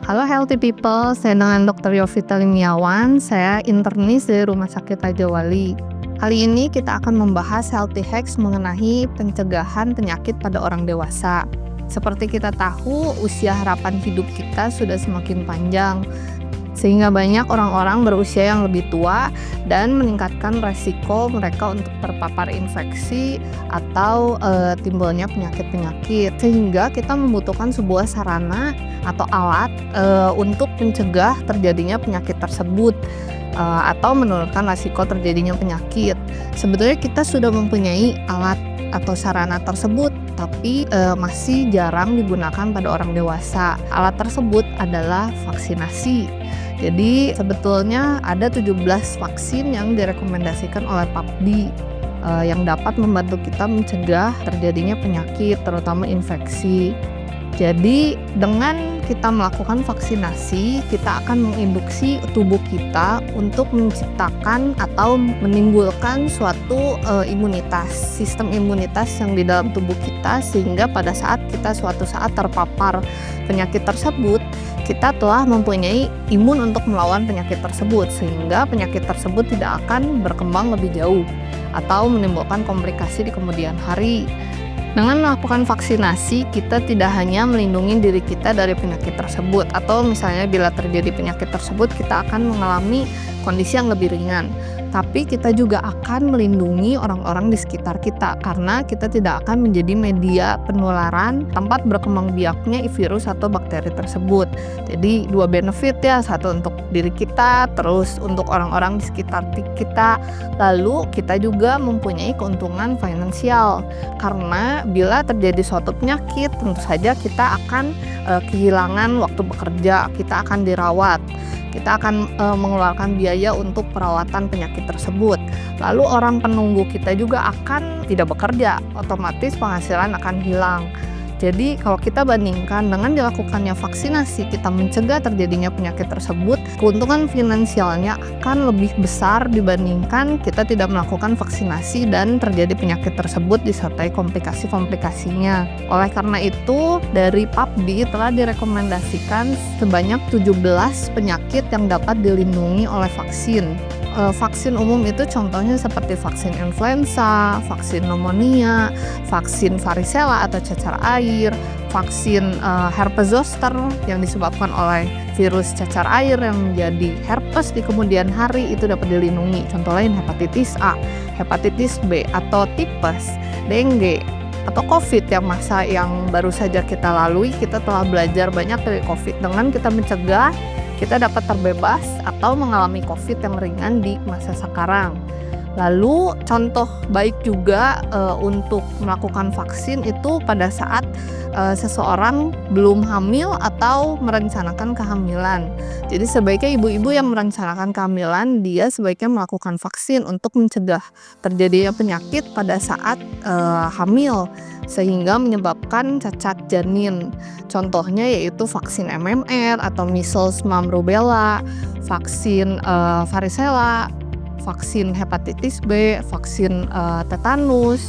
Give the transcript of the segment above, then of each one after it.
Halo healthy people, saya dengan Dr. Yovita Limiawan, saya internis dari Rumah Sakit Raja Wali. Kali ini kita akan membahas healthy hacks mengenai pencegahan penyakit pada orang dewasa. Seperti kita tahu, usia harapan hidup kita sudah semakin panjang, sehingga banyak orang-orang berusia yang lebih tua dan meningkatkan resiko mereka untuk terpapar infeksi atau timbulnya penyakit-penyakit. Sehingga kita membutuhkan sebuah sarana atau alat untuk mencegah terjadinya penyakit tersebut atau menurunkan resiko terjadinya penyakit. Sebetulnya kita sudah mempunyai alat atau sarana tersebut, tapi masih jarang digunakan pada orang dewasa. Alat tersebut adalah vaksinasi. Jadi sebetulnya ada 17 vaksin yang direkomendasikan oleh PAPDI yang dapat membantu kita mencegah terjadinya penyakit, terutama infeksi. Jadi dengan kita melakukan vaksinasi, kita akan menginduksi tubuh kita untuk menciptakan atau menimbulkan suatu sistem imunitas yang di dalam tubuh kita, sehingga pada saat kita suatu saat terpapar penyakit tersebut, kita telah mempunyai imun untuk melawan penyakit tersebut, sehingga penyakit tersebut tidak akan berkembang lebih jauh atau menimbulkan komplikasi di kemudian hari. Dengan melakukan vaksinasi, kita tidak hanya melindungi diri kita dari penyakit tersebut, atau misalnya bila terjadi penyakit tersebut kita akan mengalami kondisi yang lebih ringan, tapi kita juga akan melindungi orang-orang di sekitar kita, karena kita tidak akan menjadi media penularan tempat berkembang biaknya virus atau bakteri tersebut. Jadi dua benefit ya, satu untuk diri kita, terus untuk orang-orang di sekitar kita. Lalu kita juga mempunyai keuntungan finansial, karena bila terjadi suatu penyakit tentu saja kita akan kehilangan waktu bekerja, kita akan dirawat, kita akan mengeluarkan biaya untuk perawatan penyakit tersebut. Lalu orang penunggu kita juga akan tidak bekerja, otomatis penghasilan akan hilang. Jadi kalau kita bandingkan dengan dilakukannya vaksinasi, kita mencegah terjadinya penyakit tersebut, keuntungan finansialnya akan lebih besar dibandingkan kita tidak melakukan vaksinasi dan terjadi penyakit tersebut disertai komplikasi-komplikasinya. Oleh karena itu, dari PAPDI telah direkomendasikan sebanyak 17 penyakit yang dapat dilindungi oleh vaksin. Vaksin umum itu contohnya seperti vaksin influenza, vaksin pneumonia, vaksin varicella atau cacar air, vaksin herpes zoster yang disebabkan oleh virus cacar air yang menjadi herpes di kemudian hari itu dapat dilindungi. Contoh lain hepatitis A, hepatitis B atau tipes, dengue atau COVID yang masa yang baru saja kita lalui. Kita telah belajar banyak dari COVID. Dengan kita mencegah, kita dapat terbebas atau mengalami COVID yang ringan di masa sekarang. Lalu contoh baik juga untuk melakukan vaksin itu pada saat seseorang belum hamil atau merencanakan kehamilan. Jadi sebaiknya ibu-ibu yang merencanakan kehamilan, dia sebaiknya melakukan vaksin untuk mencegah terjadinya penyakit pada saat hamil, sehingga menyebabkan cacat janin. Contohnya yaitu vaksin MMR atau measles, mumps, rubella, vaksin varicella, vaksin hepatitis B, vaksin tetanus.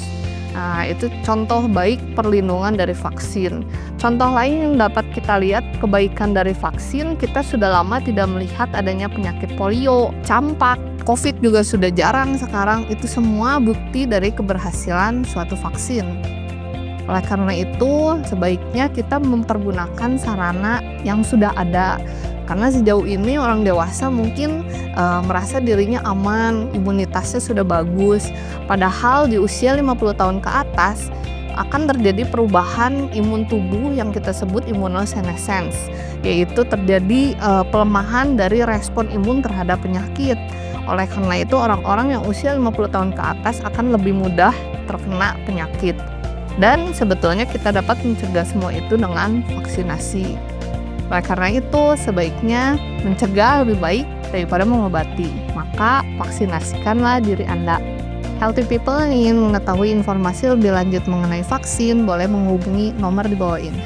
Nah, itu contoh baik perlindungan dari vaksin. Contoh lain yang dapat kita lihat kebaikan dari vaksin, kita sudah lama tidak melihat adanya penyakit polio, campak, COVID juga sudah jarang sekarang. Itu semua bukti dari keberhasilan suatu vaksin. Oleh karena itu, sebaiknya kita mempergunakan sarana yang sudah ada. Karena sejauh ini orang dewasa mungkin merasa dirinya aman, imunitasnya sudah bagus. Padahal di usia 50 tahun ke atas akan terjadi perubahan imun tubuh yang kita sebut immunosenescence, yaitu terjadi pelemahan dari respon imun terhadap penyakit. Oleh karena itu orang-orang yang usia 50 tahun ke atas akan lebih mudah terkena penyakit. Dan sebetulnya kita dapat mencegah semua itu dengan vaksinasi. Oleh karena itu, sebaiknya mencegah lebih baik daripada mengobati. Maka vaksinasikanlah diri Anda. Healthy people yang ingin mengetahui informasi lebih lanjut mengenai vaksin, boleh menghubungi nomor di bawah ini.